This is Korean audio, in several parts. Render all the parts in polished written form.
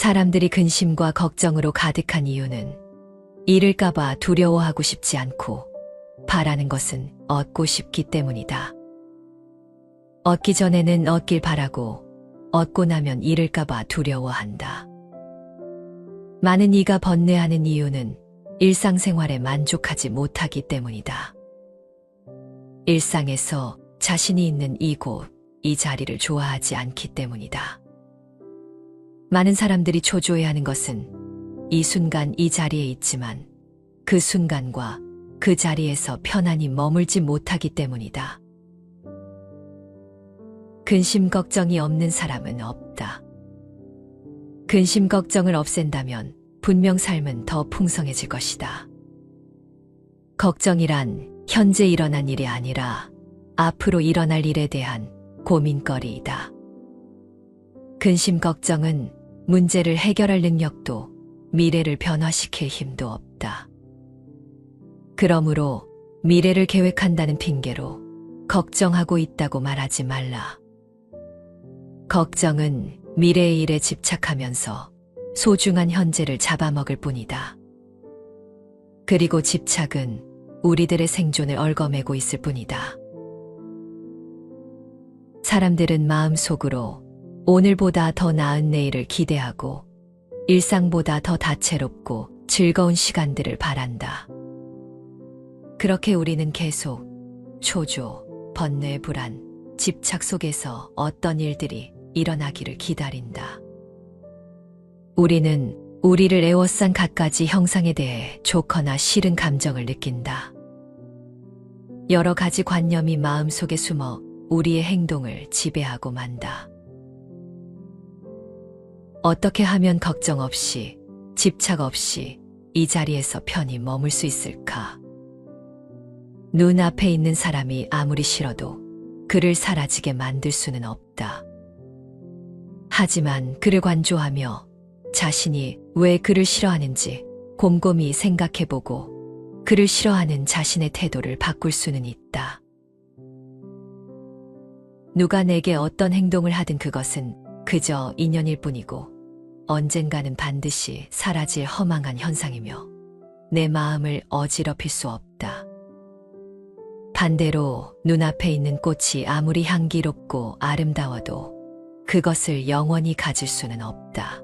사람들이 근심과 걱정으로 가득한 이유는 잃을까봐 두려워하고 싶지 않고 바라는 것은 얻고 싶기 때문이다. 얻기 전에는 얻길 바라고 얻고 나면 잃을까봐 두려워한다. 많은 이가 번뇌하는 이유는 일상생활에 만족하지 못하기 때문이다. 일상에서 자신이 있는 이곳, 이 자리를 좋아하지 않기 때문이다. 많은 사람들이 초조해하는 것은 이 순간 이 자리에 있지만 그 순간과 그 자리에서 편안히 머물지 못하기 때문이다. 근심 걱정이 없는 사람은 없다. 근심 걱정을 없앤다면 분명 삶은 더 풍성해질 것이다. 걱정이란 현재 일어난 일이 아니라 앞으로 일어날 일에 대한 고민거리이다. 근심 걱정은 문제를 해결할 능력도 미래를 변화시킬 힘도 없다. 그러므로 미래를 계획한다는 핑계로 걱정하고 있다고 말하지 말라. 걱정은 미래의 일에 집착하면서 소중한 현재를 잡아먹을 뿐이다. 그리고 집착은 우리들의 생존을 얽어매고 있을 뿐이다. 사람들은 마음속으로 오늘보다 더 나은 내일을 기대하고 일상보다 더 다채롭고 즐거운 시간들을 바란다. 그렇게 우리는 계속 초조, 번뇌, 불안, 집착 속에서 어떤 일들이 일어나기를 기다린다. 우리는 우리를 에워싼 갖가지 형상에 대해 좋거나 싫은 감정을 느낀다. 여러 가지 관념이 마음속에 숨어 우리의 행동을 지배하고 만다. 어떻게 하면 걱정 없이, 집착 없이 이 자리에서 편히 머물 수 있을까? 눈앞에 있는 사람이 아무리 싫어도 그를 사라지게 만들 수는 없다. 하지만 그를 관조하며 자신이 왜 그를 싫어하는지 곰곰이 생각해보고 그를 싫어하는 자신의 태도를 바꿀 수는 있다. 누가 내게 어떤 행동을 하든 그것은 그저 인연일 뿐이고 언젠가는 반드시 사라질 허망한 현상이며 내 마음을 어지럽힐 수 없다. 반대로 눈앞에 있는 꽃이 아무리 향기롭고 아름다워도 그것을 영원히 가질 수는 없다.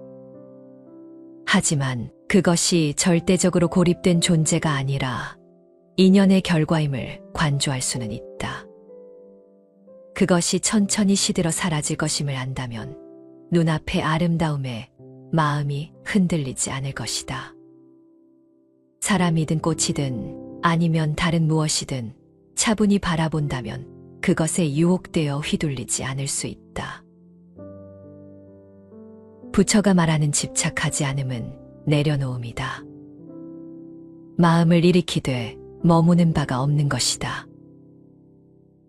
하지만 그것이 절대적으로 고립된 존재가 아니라 인연의 결과임을 관조할 수는 있다. 그것이 천천히 시들어 사라질 것임을 안다면 눈앞의 아름다움에 마음이 흔들리지 않을 것이다. 사람이든 꽃이든 아니면 다른 무엇이든 차분히 바라본다면 그것에 유혹되어 휘둘리지 않을 수 있다. 부처가 말하는 집착하지 않음은 내려놓음이다. 마음을 일으키되 머무는 바가 없는 것이다.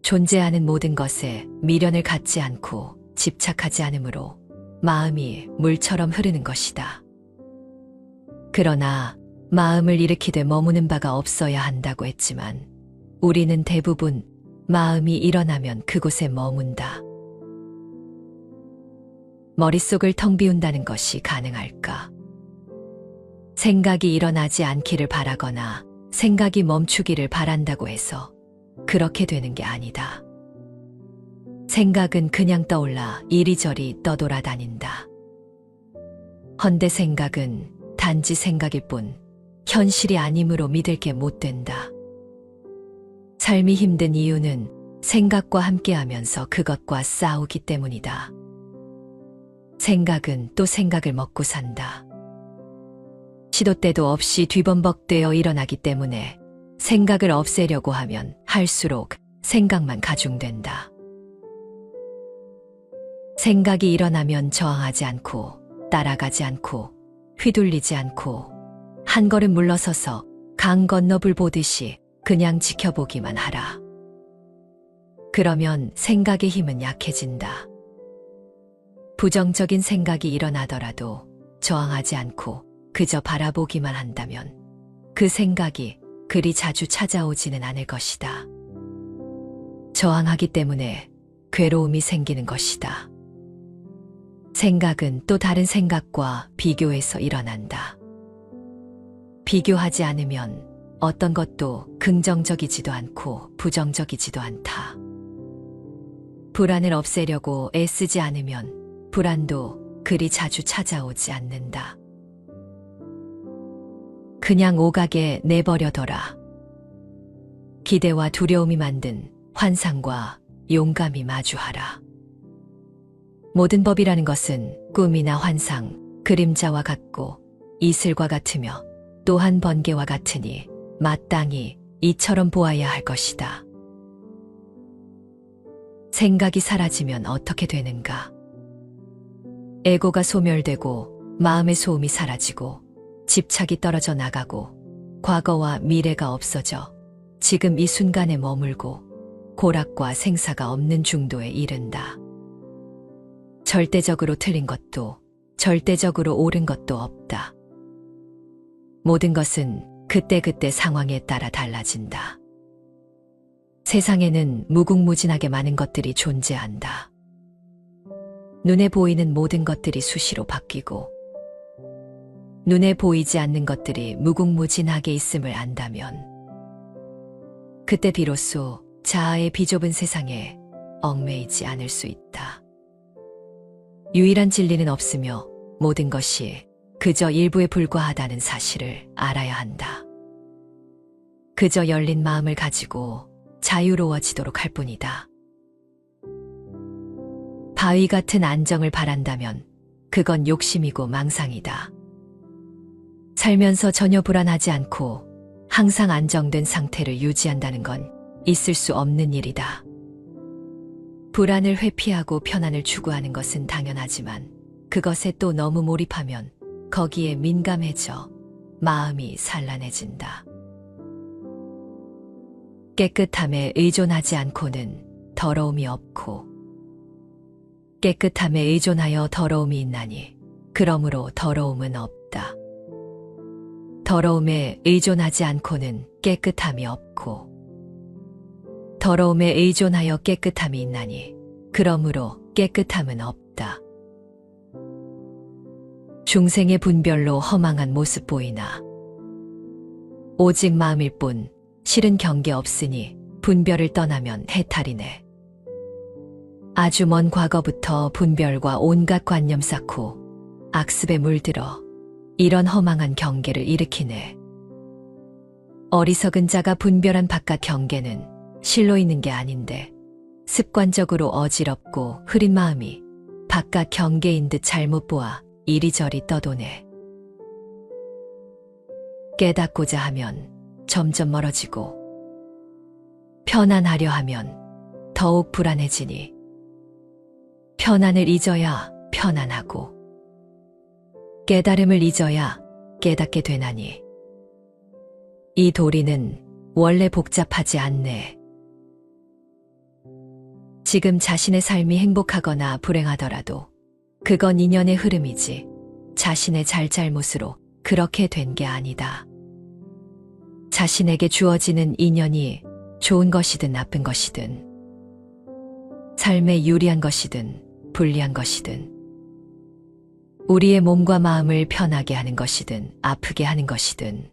존재하는 모든 것에 미련을 갖지 않고 집착하지 않으므로 마음이 물처럼 흐르는 것이다. 그러나 마음을 일으키되 머무는 바가 없어야 한다고 했지만 우리는 대부분 마음이 일어나면 그곳에 머문다. 머릿속을 텅 비운다는 것이 가능할까? 생각이 일어나지 않기를 바라거나 생각이 멈추기를 바란다고 해서 그렇게 되는 게 아니다. 생각은 그냥 떠올라 이리저리 떠돌아다닌다. 헌데 생각은 단지 생각일 뿐 현실이 아니므로 믿을 게 못 된다. 삶이 힘든 이유는 생각과 함께하면서 그것과 싸우기 때문이다. 생각은 또 생각을 먹고 산다. 시도 때도 없이 뒤범벅되어 일어나기 때문에 생각을 없애려고 하면 할수록 생각만 가중된다. 생각이 일어나면 저항하지 않고 따라가지 않고 휘둘리지 않고 한 걸음 물러서서 강 건너 불 보듯이 그냥 지켜보기만 하라. 그러면 생각의 힘은 약해진다. 부정적인 생각이 일어나더라도 저항하지 않고 그저 바라보기만 한다면 그 생각이 그리 자주 찾아오지는 않을 것이다. 저항하기 때문에 괴로움이 생기는 것이다. 생각은 또 다른 생각과 비교해서 일어난다. 비교하지 않으면 어떤 것도 긍정적이지도 않고 부정적이지도 않다. 불안을 없애려고 애쓰지 않으면 불안도 그리 자주 찾아오지 않는다. 그냥 오가게 내버려둬라. 기대와 두려움이 만든 환상과 용감히 마주하라. 모든 법이라는 것은 꿈이나 환상, 그림자와 같고 이슬과 같으며 또한 번개와 같으니 마땅히 이처럼 보아야 할 것이다. 생각이 사라지면 어떻게 되는가? 에고가 소멸되고 마음의 소음이 사라지고 집착이 떨어져 나가고 과거와 미래가 없어져 지금 이 순간에 머물고 고락과 생사가 없는 중도에 이른다. 절대적으로 틀린 것도 절대적으로 옳은 것도 없다. 모든 것은 그때그때 상황에 따라 달라진다. 세상에는 무궁무진하게 많은 것들이 존재한다. 눈에 보이는 모든 것들이 수시로 바뀌고 눈에 보이지 않는 것들이 무궁무진하게 있음을 안다면 그때 비로소 자아의 비좁은 세상에 얽매이지 않을 수 있다. 유일한 진리는 없으며 모든 것이 그저 일부에 불과하다는 사실을 알아야 한다. 그저 열린 마음을 가지고 자유로워지도록 할 뿐이다. 바위 같은 안정을 바란다면 그건 욕심이고 망상이다. 살면서 전혀 불안하지 않고 항상 안정된 상태를 유지한다는 건 있을 수 없는 일이다. 불안을 회피하고 편안을 추구하는 것은 당연하지만 그것에 또 너무 몰입하면 거기에 민감해져 마음이 산란해진다. 깨끗함에 의존하지 않고는 더러움이 없고 깨끗함에 의존하여 더러움이 있나니 그러므로 더러움은 없다. 더러움에 의존하지 않고는 깨끗함이 없고 더러움에 의존하여 깨끗함이 있나니 그러므로 깨끗함은 없다. 중생의 분별로 허망한 모습 보이나 오직 마음일 뿐 실은 경계 없으니 분별을 떠나면 해탈이네. 아주 먼 과거부터 분별과 온갖 관념 쌓고 악습에 물들어 이런 허망한 경계를 일으키네. 어리석은 자가 분별한 바깥 경계는 실로 있는 게 아닌데 습관적으로 어지럽고 흐린 마음이 바깥 경계인 듯 잘못 보아 이리저리 떠도네. 깨닫고자 하면 점점 멀어지고 편안하려 하면 더욱 불안해지니 편안을 잊어야 편안하고 깨달음을 잊어야 깨닫게 되나니 이 도리는 원래 복잡하지 않네. 지금 자신의 삶이 행복하거나 불행하더라도 그건 인연의 흐름이지 자신의 잘잘못으로 그렇게 된 게 아니다. 자신에게 주어지는 인연이 좋은 것이든 나쁜 것이든 삶에 유리한 것이든 불리한 것이든 우리의 몸과 마음을 편하게 하는 것이든 아프게 하는 것이든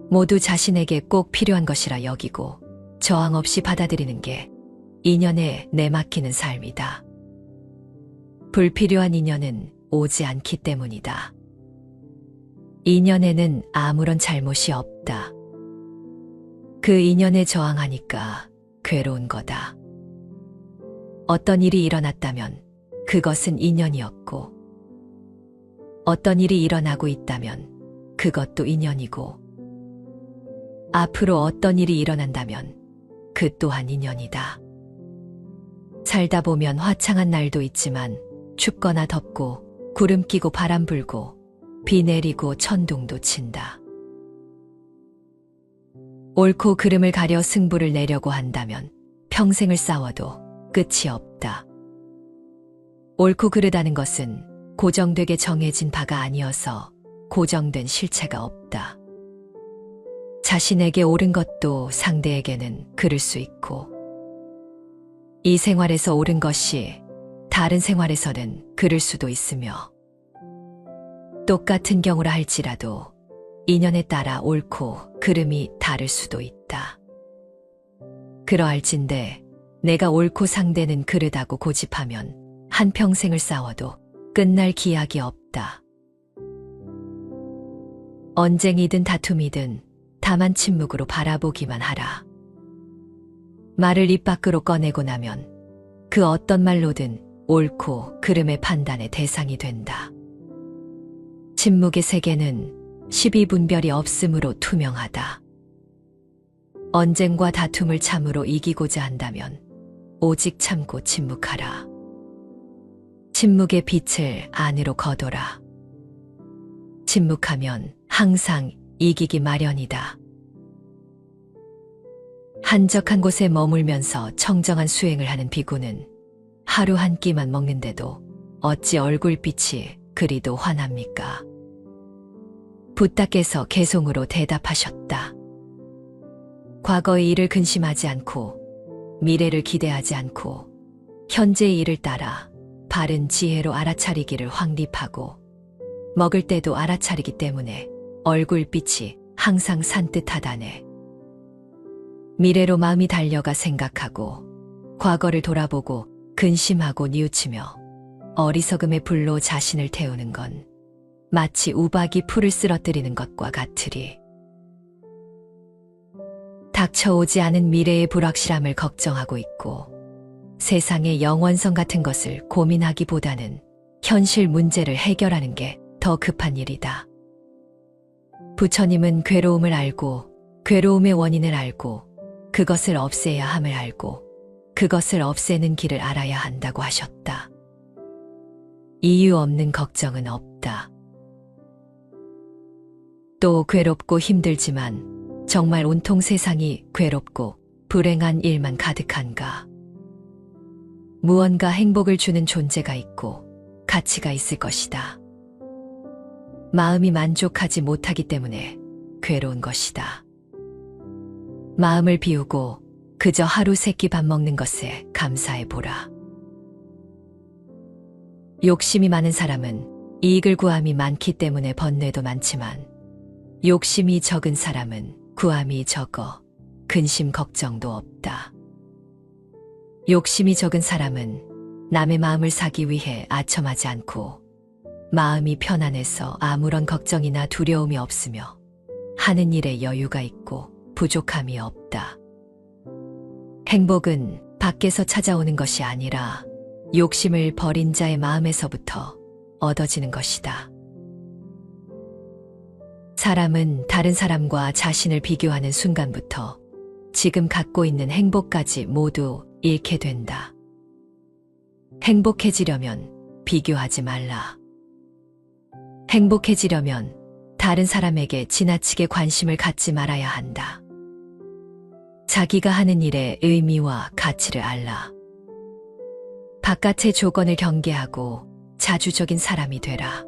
모두 자신에게 꼭 필요한 것이라 여기고 저항 없이 받아들이는 게 인연에 내맡기는 삶이다. 불필요한 인연은 오지 않기 때문이다. 인연에는 아무런 잘못이 없다. 그 인연에 저항하니까 괴로운 거다. 어떤 일이 일어났다면 그것은 인연이었고 어떤 일이 일어나고 있다면 그것도 인연이고 앞으로 어떤 일이 일어난다면 그 또한 인연이다. 살다 보면 화창한 날도 있지만 춥거나 덥고 구름 끼고 바람 불고 비 내리고 천둥도 친다. 옳고 그름을 가려 승부를 내려고 한다면 평생을 싸워도 끝이 없다. 옳고 그르다는 것은 고정되게 정해진 바가 아니어서 고정된 실체가 없다. 자신에게 옳은 것도 상대에게는 그를 수 있고 이 생활에서 옳은 것이 다른 생활에서는 그럴 수도 있으며 똑같은 경우라 할지라도 인연에 따라 옳고 그름이 다를 수도 있다. 그러할진대 내가 옳고 상대는 그르다고 고집하면 한평생을 싸워도 끝날 기약이 없다. 언쟁이든 다툼이든 다만 침묵으로 바라보기만 하라. 말을 입 밖으로 꺼내고 나면 그 어떤 말로든 옳고 그름의 판단의 대상이 된다. 침묵의 세계는 시비분별이 없으므로 투명하다. 언쟁과 다툼을 참으로 이기고자 한다면 오직 참고 침묵하라. 침묵의 빛을 안으로 거둬라. 침묵하면 항상 이기기 마련이다. 한적한 곳에 머물면서 청정한 수행을 하는 비구는 하루 한 끼만 먹는데도 어찌 얼굴빛이 그리도 환합니까? 붓다께서 개송으로 대답하셨다. 과거의 일을 근심하지 않고 미래를 기대하지 않고 현재의 일을 따라 바른 지혜로 알아차리기를 확립하고 먹을 때도 알아차리기 때문에 얼굴빛이 항상 산뜻하다네. 미래로 마음이 달려가 생각하고 과거를 돌아보고 근심하고 뉘우치며 어리석음의 불로 자신을 태우는 건 마치 우박이 풀을 쓰러뜨리는 것과 같으리. 닥쳐오지 않은 미래의 불확실함을 걱정하고 있고 세상의 영원성 같은 것을 고민하기보다는 현실 문제를 해결하는 게 더 급한 일이다. 부처님은 괴로움을 알고 괴로움의 원인을 알고 그것을 없애야 함을 알고 그것을 없애는 길을 알아야 한다고 하셨다. 이유 없는 걱정은 없다. 또 괴롭고 힘들지만 정말 온통 세상이 괴롭고 불행한 일만 가득한가? 무언가 행복을 주는 존재가 있고 가치가 있을 것이다. 마음이 만족하지 못하기 때문에 괴로운 것이다. 마음을 비우고 그저 하루 세끼 밥 먹는 것에 감사해 보라. 욕심이 많은 사람은 이익을 구함이 많기 때문에 번뇌도 많지만 욕심이 적은 사람은 구함이 적어 근심 걱정도 없다. 욕심이 적은 사람은 남의 마음을 사기 위해 아첨하지 않고 마음이 편안해서 아무런 걱정이나 두려움이 없으며 하는 일에 여유가 있고 부족함이 없다. 행복은 밖에서 찾아오는 것이 아니라 욕심을 버린 자의 마음에서부터 얻어지는 것이다. 사람은 다른 사람과 자신을 비교하는 순간부터 지금 갖고 있는 행복까지 모두 잃게 된다. 행복해지려면 비교하지 말라. 행복해지려면 다른 사람에게 지나치게 관심을 갖지 말아야 한다. 자기가 하는 일의 의미와 가치를 알라. 바깥의 조건을 경계하고 자주적인 사람이 되라.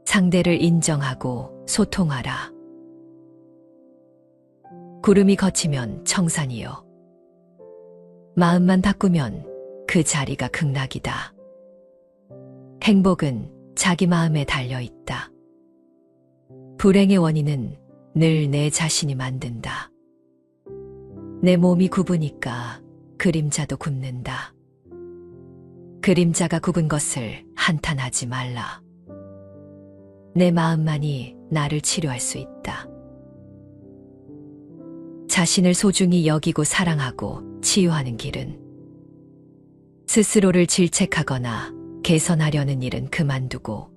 상대를 인정하고 소통하라. 구름이 걷히면 청산이요. 마음만 바꾸면 그 자리가 극락이다. 행복은 자기 마음에 달려 있다. 불행의 원인은 늘 내 자신이 만든다. 내 몸이 굽으니까 그림자도 굽는다. 그림자가 굽은 것을 한탄하지 말라. 내 마음만이 나를 치료할 수 있다. 자신을 소중히 여기고 사랑하고 치유하는 길은 스스로를 질책하거나 개선하려는 일은 그만두고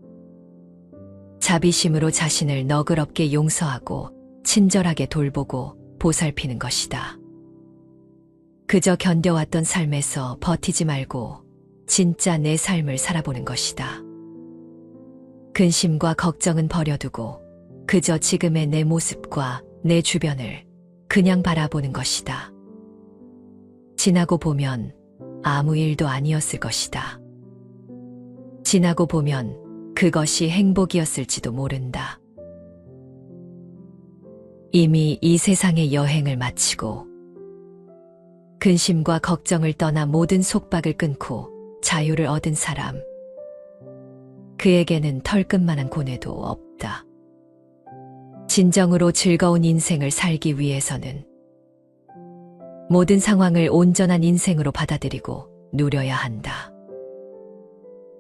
자비심으로 자신을 너그럽게 용서하고 친절하게 돌보고 보살피는 것이다. 그저 견뎌왔던 삶에서 버티지 말고 진짜 내 삶을 살아보는 것이다. 근심과 걱정은 버려두고 그저 지금의 내 모습과 내 주변을 그냥 바라보는 것이다. 지나고 보면 아무 일도 아니었을 것이다. 지나고 보면 그것이 행복이었을지도 모른다. 이미 이 세상의 여행을 마치고 근심과 걱정을 떠나 모든 속박을 끊고 자유를 얻은 사람. 그에게는 털끝만한 고뇌도 없다. 진정으로 즐거운 인생을 살기 위해서는 모든 상황을 온전한 인생으로 받아들이고 누려야 한다.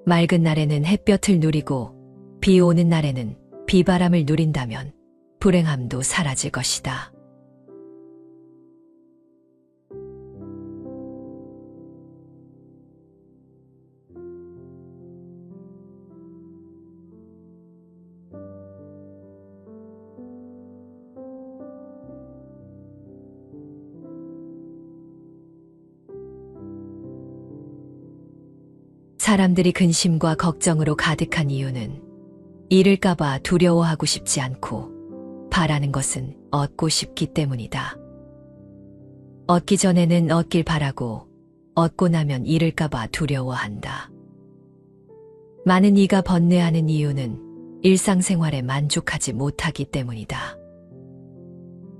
맑은 날에는 햇볕을 누리고 비 오는 날에는 비바람을 누린다면 불행함도 사라질 것이다. 사람들이 근심과 걱정으로 가득한 이유는 잃을까봐 두려워하고 싶지 않고 바라는 것은 얻고 싶기 때문이다. 얻기 전에는 얻길 바라고 얻고 나면 잃을까봐 두려워한다. 많은 이가 번뇌하는 이유는 일상생활에 만족하지 못하기 때문이다.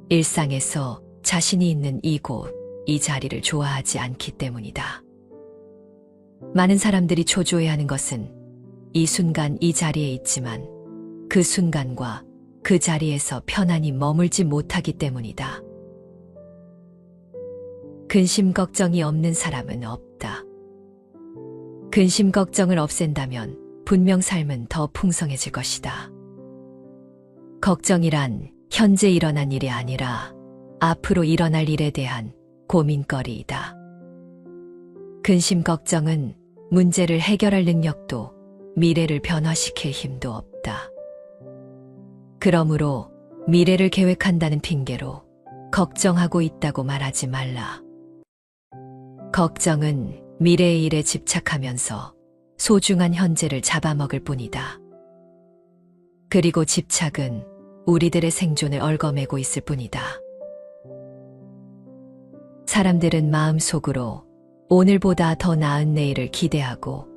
일상에서 자신이 있는 이곳, 이 자리를 좋아하지 않기 때문이다. 많은 사람들이 초조해하는 것은 이 순간 이 자리에 있지만 그 순간과 그 자리에서 편안히 머물지 못하기 때문이다. 근심 걱정이 없는 사람은 없다. 근심 걱정을 없앤다면 분명 삶은 더 풍성해질 것이다. 걱정이란 현재 일어난 일이 아니라 앞으로 일어날 일에 대한 고민거리이다. 근심 걱정은 문제를 해결할 능력도 미래를 변화시킬 힘도 없다. 그러므로 미래를 계획한다는 핑계로 걱정하고 있다고 말하지 말라. 걱정은 미래의 일에 집착하면서 소중한 현재를 잡아먹을 뿐이다. 그리고 집착은 우리들의 생존을 얽어매고 있을 뿐이다. 사람들은 마음속으로 오늘보다 더 나은 내일을 기대하고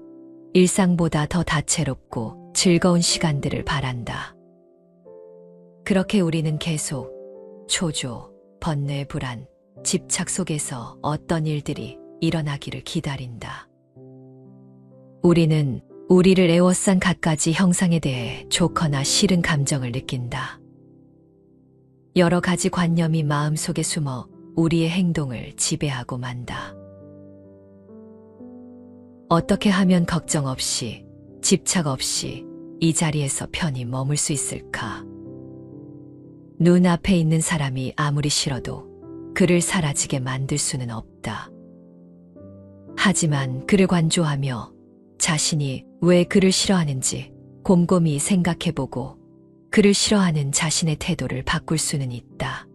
일상보다 더 다채롭고 즐거운 시간들을 바란다. 그렇게 우리는 계속 초조, 번뇌, 불안, 집착 속에서 어떤 일들이 일어나기를 기다린다. 우리는 우리를 에워싼 갖가지 형상에 대해 좋거나 싫은 감정을 느낀다. 여러 가지 관념이 마음속에 숨어 우리의 행동을 지배하고 만다. 어떻게 하면 걱정 없이, 집착 없이 이 자리에서 편히 머물 수 있을까? 눈앞에 있는 사람이 아무리 싫어도 그를 사라지게 만들 수는 없다. 하지만 그를 관조하며 자신이 왜 그를 싫어하는지 곰곰이 생각해보고 그를 싫어하는 자신의 태도를 바꿀 수는 있다.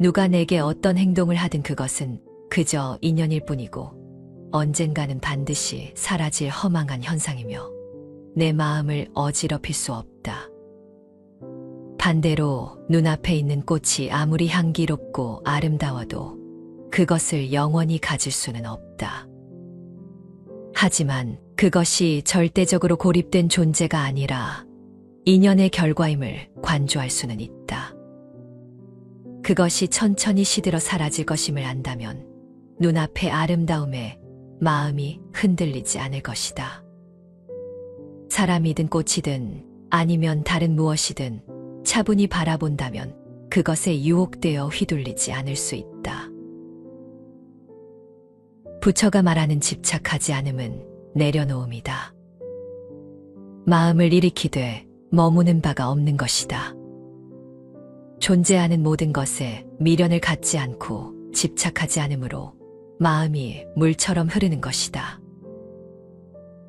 누가 내게 어떤 행동을 하든 그것은 그저 인연일 뿐이고 언젠가는 반드시 사라질 허망한 현상이며 내 마음을 어지럽힐 수 없다. 반대로 눈앞에 있는 꽃이 아무리 향기롭고 아름다워도 그것을 영원히 가질 수는 없다. 하지만 그것이 절대적으로 고립된 존재가 아니라 인연의 결과임을 관조할 수는 있다. 그것이 천천히 시들어 사라질 것임을 안다면 눈앞의 아름다움에 마음이 흔들리지 않을 것이다. 사람이든 꽃이든 아니면 다른 무엇이든 차분히 바라본다면 그것에 유혹되어 휘둘리지 않을 수 있다. 부처가 말하는 집착하지 않음은 내려놓음이다. 마음을 일으키되 머무는 바가 없는 것이다. 존재하는 모든 것에 미련을 갖지 않고 집착하지 않으므로 마음이 물처럼 흐르는 것이다.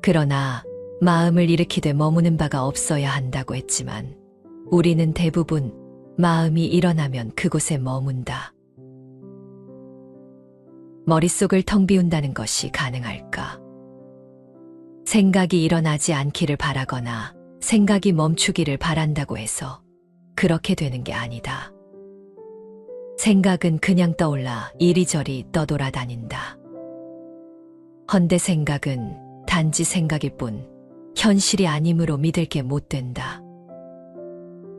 그러나 마음을 일으키되 머무는 바가 없어야 한다고 했지만 우리는 대부분 마음이 일어나면 그곳에 머문다. 머릿속을 텅 비운다는 것이 가능할까? 생각이 일어나지 않기를 바라거나 생각이 멈추기를 바란다고 해서 그렇게 되는 게 아니다. 생각은 그냥 떠올라 이리저리 떠돌아다닌다. 헌데 생각은 단지 생각일 뿐 현실이 아니므로 믿을 게 못 된다.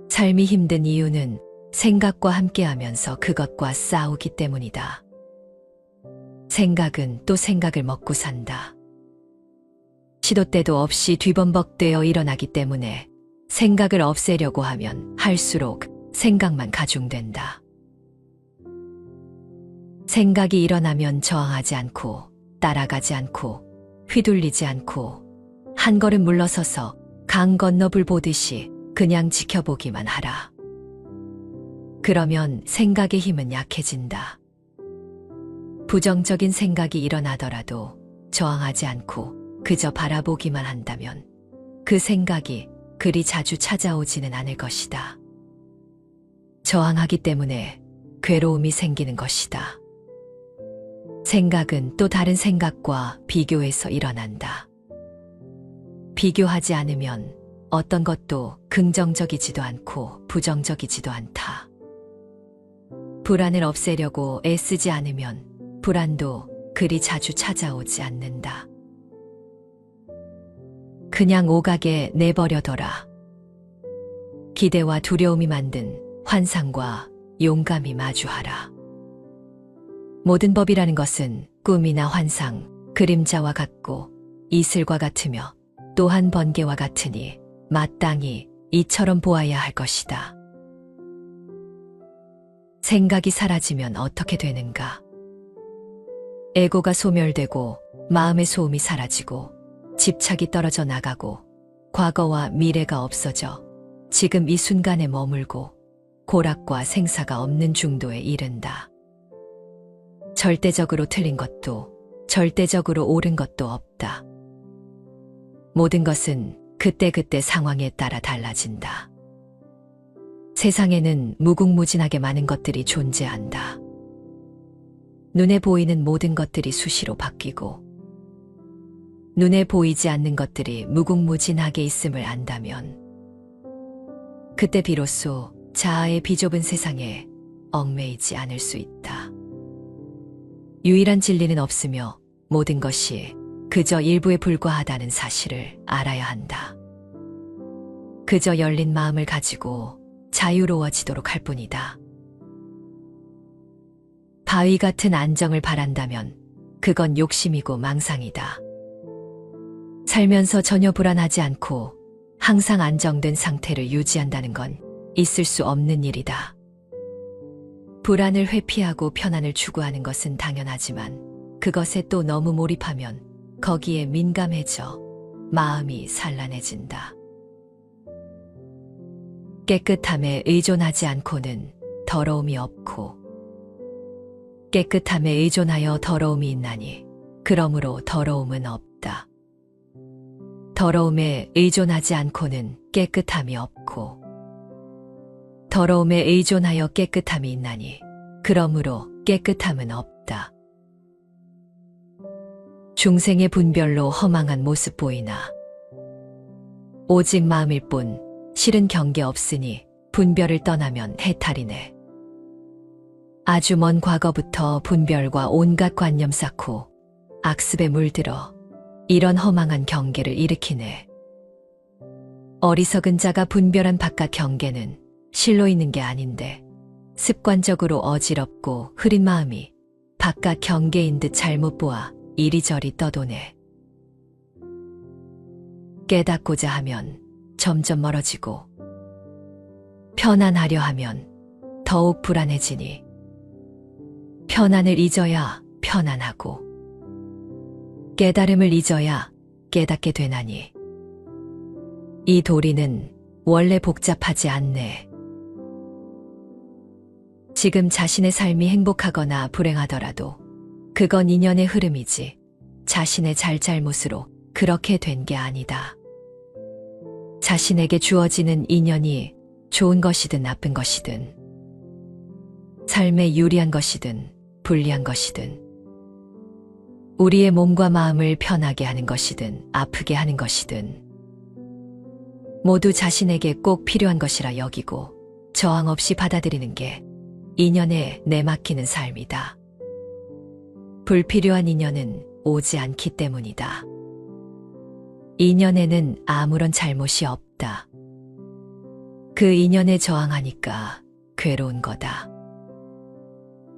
삶이 힘든 이유는 생각과 함께하면서 그것과 싸우기 때문이다. 생각은 또 생각을 먹고 산다. 시도 때도 없이 뒤범벅되어 일어나기 때문에 생각을 없애려고 하면 할수록 생각만 가중된다. 생각이 일어나면 저항하지 않고 따라가지 않고 휘둘리지 않고 한 걸음 물러서서 강 건너 불 보듯이 그냥 지켜보기만 하라. 그러면 생각의 힘은 약해진다. 부정적인 생각이 일어나더라도 저항하지 않고 그저 바라보기만 한다면 그 생각이 그리 자주 찾아오지는 않을 것이다. 저항하기 때문에 괴로움이 생기는 것이다. 생각은 또 다른 생각과 비교해서 일어난다. 비교하지 않으면 어떤 것도 긍정적이지도 않고 부정적이지도 않다. 불안을 없애려고 애쓰지 않으면 불안도 그리 자주 찾아오지 않는다. 그냥 오가게 내버려둬라. 기대와 두려움이 만든 환상과 용감히 마주하라. 모든 법이라는 것은 꿈이나 환상, 그림자와 같고 이슬과 같으며 또한 번개와 같으니 마땅히 이처럼 보아야 할 것이다. 생각이 사라지면 어떻게 되는가? 에고가 소멸되고 마음의 소음이 사라지고 집착이 떨어져 나가고 과거와 미래가 없어져 지금 이 순간에 머물고 고락과 생사가 없는 중도에 이른다. 절대적으로 틀린 것도 절대적으로 옳은 것도 없다. 모든 것은 그때그때 상황에 따라 달라진다. 세상에는 무궁무진하게 많은 것들이 존재한다. 눈에 보이는 모든 것들이 수시로 바뀌고 눈에 보이지 않는 것들이 무궁무진하게 있음을 안다면 그때 비로소 자아의 비좁은 세상에 얽매이지 않을 수 있다. 유일한 진리는 없으며 모든 것이 그저 일부에 불과하다는 사실을 알아야 한다. 그저 열린 마음을 가지고 자유로워지도록 할 뿐이다. 바위 같은 안정을 바란다면 그건 욕심이고 망상이다. 살면서 전혀 불안하지 않고 항상 안정된 상태를 유지한다는 건 있을 수 없는 일이다. 불안을 회피하고 편안을 추구하는 것은 당연하지만 그것에 또 너무 몰입하면 거기에 민감해져 마음이 산란해진다. 깨끗함에 의존하지 않고는 더러움이 없고 깨끗함에 의존하여 더러움이 있나니 그러므로 더러움은 없다. 더러움에 의존하지 않고는 깨끗함이 없고 더러움에 의존하여 깨끗함이 있나니 그러므로 깨끗함은 없다. 중생의 분별로 허망한 모습 보이나 오직 마음일 뿐 실은 경계 없으니 분별을 떠나면 해탈이네. 아주 먼 과거부터 분별과 온갖 관념 쌓고 악습에 물들어 이런 허망한 경계를 일으키네. 어리석은 자가 분별한 바깥 경계는 실로 있는 게 아닌데 습관적으로 어지럽고 흐린 마음이 바깥 경계인 듯 잘못 보아 이리저리 떠도네. 깨닫고자 하면 점점 멀어지고 편안하려 하면 더욱 불안해지니 편안을 잊어야 편안하고 깨달음을 잊어야 깨닫게 되나니 이 도리는 원래 복잡하지 않네. 지금 자신의 삶이 행복하거나 불행하더라도 그건 인연의 흐름이지 자신의 잘잘못으로 그렇게 된 게 아니다. 자신에게 주어지는 인연이 좋은 것이든 나쁜 것이든 삶에 유리한 것이든 불리한 것이든 우리의 몸과 마음을 편하게 하는 것이든 아프게 하는 것이든 모두 자신에게 꼭 필요한 것이라 여기고 저항 없이 받아들이는 게 인연에 내맡기는 삶이다. 불필요한 인연은 오지 않기 때문이다. 인연에는 아무런 잘못이 없다. 그 인연에 저항하니까 괴로운 거다.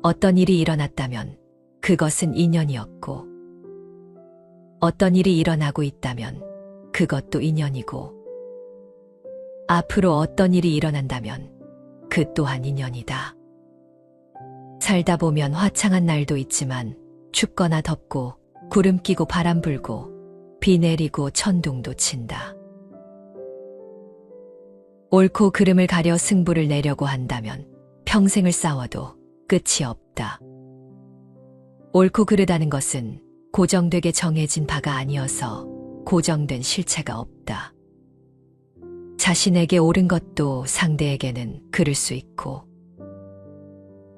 어떤 일이 일어났다면 그것은 인연이었고, 어떤 일이 일어나고 있다면 그것도 인연이고, 앞으로 어떤 일이 일어난다면 그 또한 인연이다. 살다 보면 화창한 날도 있지만 춥거나 덥고 구름 끼고 바람 불고 비 내리고 천둥도 친다. 옳고 그름을 가려 승부를 내려고 한다면 평생을 싸워도 끝이 없다. 옳고 그르다는 것은 고정되게 정해진 바가 아니어서 고정된 실체가 없다. 자신에게 옳은 것도 상대에게는 그를 수 있고,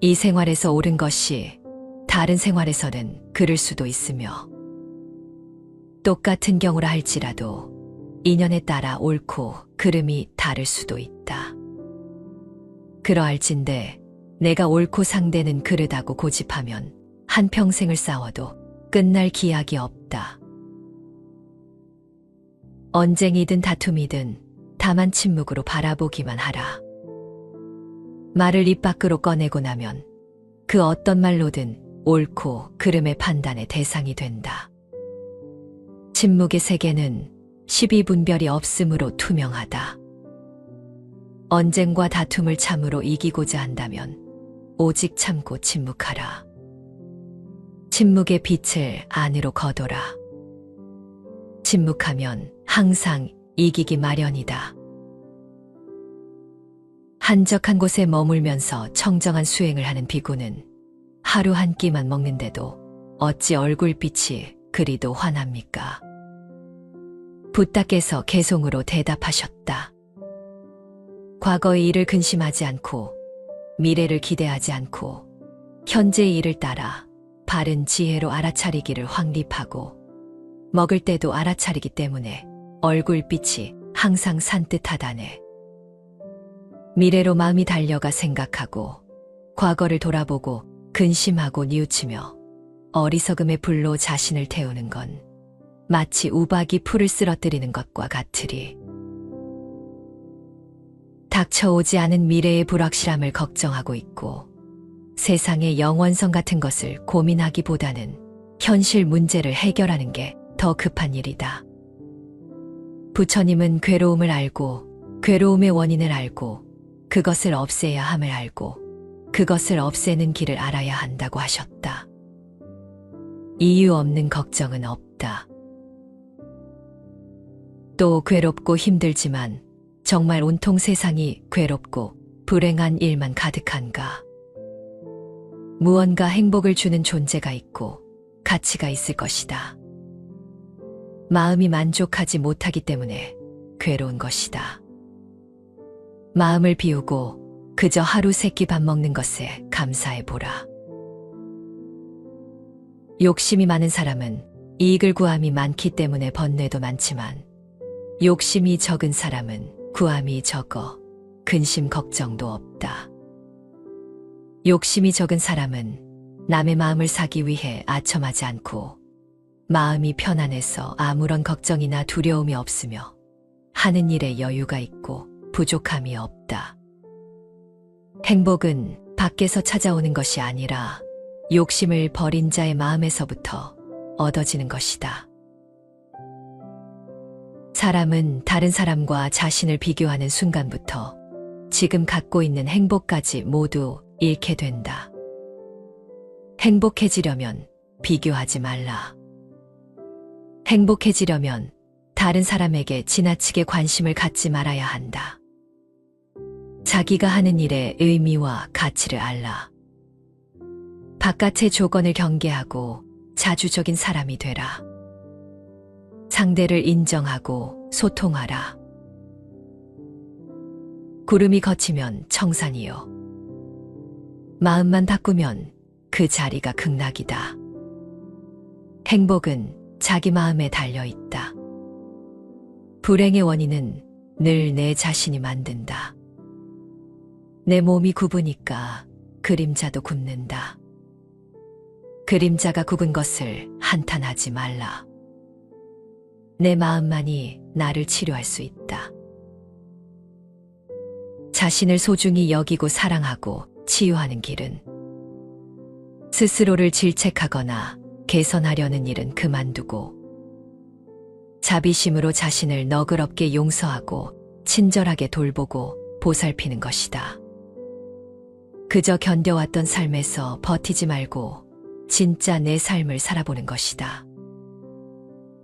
이 생활에서 옳은 것이 다른 생활에서는 그를 수도 있으며, 똑같은 경우라 할지라도 인연에 따라 옳고 그름이 다를 수도 있다. 그러할진대 내가 옳고 상대는 그르다고 고집하면 한평생을 싸워도 끝날 기약이 없다. 언쟁이든 다툼이든 다만 침묵으로 바라보기만 하라. 말을 입 밖으로 꺼내고 나면 그 어떤 말로든 옳고 그름의 판단의 대상이 된다. 침묵의 세계는 시비분별이 없으므로 투명하다. 언쟁과 다툼을 참으로 이기고자 한다면 오직 참고 침묵하라. 침묵의 빛을 안으로 거둬라. 침묵하면 항상 이기기 마련이다. 한적한 곳에 머물면서 청정한 수행을 하는 비구는 하루 한 끼만 먹는데도 어찌 얼굴빛이 그리도 환합니까? 붓다께서 개송으로 대답하셨다. 과거의 일을 근심하지 않고 미래를 기대하지 않고 현재의 일을 따라 바른 지혜로 알아차리기를 확립하고, 먹을 때도 알아차리기 때문에 얼굴빛이 항상 산뜻하다네. 미래로 마음이 달려가 생각하고 과거를 돌아보고 근심하고 뉘우치며 어리석음의 불로 자신을 태우는 건 마치 우박이 풀을 쓰러뜨리는 것과 같으리. 닥쳐오지 않은 미래의 불확실함을 걱정하고 있고 세상의 영원성 같은 것을 고민하기보다는 현실 문제를 해결하는 게 더 급한 일이다. 부처님은 괴로움을 알고 괴로움의 원인을 알고 그것을 없애야 함을 알고 그것을 없애는 길을 알아야 한다고 하셨다. 이유 없는 걱정은 없다. 또 괴롭고 힘들지만 정말 온통 세상이 괴롭고 불행한 일만 가득한가? 무언가 행복을 주는 존재가 있고 가치가 있을 것이다. 마음이 만족하지 못하기 때문에 괴로운 것이다. 마음을 비우고 그저 하루 세끼 밥 먹는 것에 감사해 보라. 욕심이 많은 사람은 이익을 구함이 많기 때문에 번뇌도 많지만, 욕심이 적은 사람은 구함이 적어 근심 걱정도 없다. 욕심이 적은 사람은 남의 마음을 사기 위해 아첨하지 않고 마음이 편안해서 아무런 걱정이나 두려움이 없으며 하는 일에 여유가 있고 부족함이 없다. 행복은 밖에서 찾아오는 것이 아니라 욕심을 버린 자의 마음에서부터 얻어지는 것이다. 사람은 다른 사람과 자신을 비교하는 순간부터 지금 갖고 있는 행복까지 모두 잃게 된다. 행복해지려면 비교하지 말라. 행복해지려면 다른 사람에게 지나치게 관심을 갖지 말아야 한다. 자기가 하는 일의 의미와 가치를 알라. 바깥의 조건을 경계하고 자주적인 사람이 되라. 상대를 인정하고 소통하라. 구름이 걷히면 청산이요. 마음만 바꾸면 그 자리가 극락이다. 행복은 자기 마음에 달려 있다. 불행의 원인은 늘 내 자신이 만든다. 내 몸이 굽으니까 그림자도 굽는다. 그림자가 굽은 것을 한탄하지 말라. 내 마음만이 나를 치료할 수 있다. 자신을 소중히 여기고 사랑하고 치유하는 길은 스스로를 질책하거나 개선하려는 일은 그만두고 자비심으로 자신을 너그럽게 용서하고 친절하게 돌보고 보살피는 것이다. 그저 견뎌왔던 삶에서 버티지 말고 진짜 내 삶을 살아보는 것이다.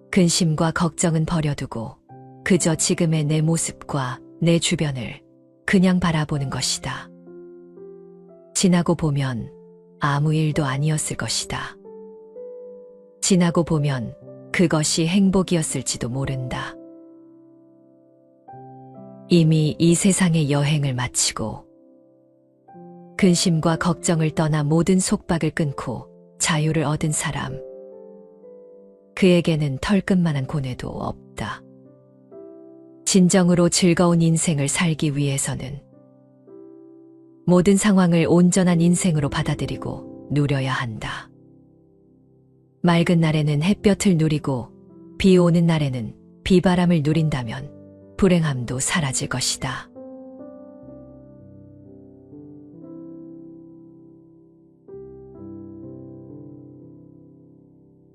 근심과 걱정은 버려두고 그저 지금의 내 모습과 내 주변을 그냥 바라보는 것이다. 지나고 보면 아무 일도 아니었을 것이다. 지나고 보면 그것이 행복이었을지도 모른다. 이미 이 세상의 여행을 마치고 근심과 걱정을 떠나 모든 속박을 끊고 자유를 얻은 사람, 그에게는 털끝만한 고뇌도 없다. 진정으로 즐거운 인생을 살기 위해서는 모든 상황을 온전한 인생으로 받아들이고 누려야 한다. 맑은 날에는 햇볕을 누리고 비 오는 날에는 비바람을 누린다면 불행함도 사라질 것이다.